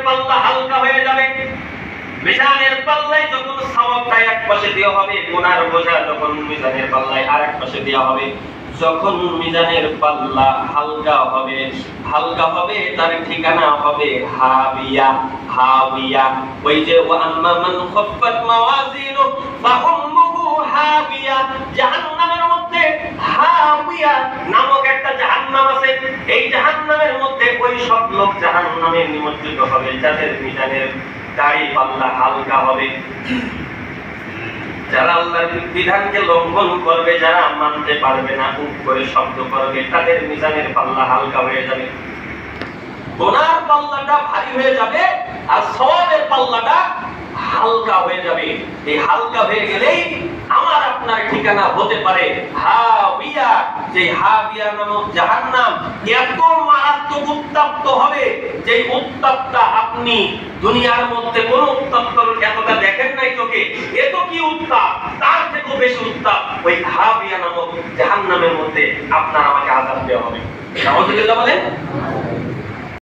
পাল্লা হালকা হয়ে যাবে। মিজানের পাল্লায় যখন সওয়াবটা এক পাশে দেওয়া হবে, গুনার বোঝা যখন মিজানের পাল্লায় আরেক পাশে দেওয়া হবে, যখন মিজানের পাল্লা হালকা হবে তার ঠিকানা হবে হাবিয়া। হাবিয়া ওই যে ওয়া আম্মা মান খাফফাত মাওয়াজিনু ফাউম্মুহু হাবিয়া, জাহান্নামের মধ্যে হাবিয়া নামক একটা জাহান্নাম আছে। এই জাহান্নামের মধ্যে ওই সব লোক জাহান্নামে নিমজ্জিত হবে যাদের মিজানের দাড়ি পাল্লা হালকা হবে। যারা আল্লাহর বিধানকে লঙ্ঘন করবে, যারা মানতে পারবে না, উপ করে শব্দ করবে, তাদের মিজানের পাল্লা হালকা হয়ে যাবে। গুনার পাল্লাটা ভারী হয়ে যাবে আর সওয়াবের পাল্লাটা হালকা হয়ে যাবে। এই হালকা হয়ে গেলেই আমার আপনার ঠিকানা হতে পারে হাবিয়া। যে হাবিয়া নামক জাহান্নাম এত মারাত্মক উত্তপ্ত হবে, যে উত্তপ্তটা আপনি দুনিয়ার মধ্যে কোন উত্তপ্ত এতটা দেখেন নাই চোখে। এত কি উত্তাপ, তার থেকেও বেশি উত্তাপ ওই হাবিয়া নামক জাহান্নামের মধ্যে আপনার আমাকে আযাব দেওয়া হবে। নাউযুবিল্লাহ বলেন।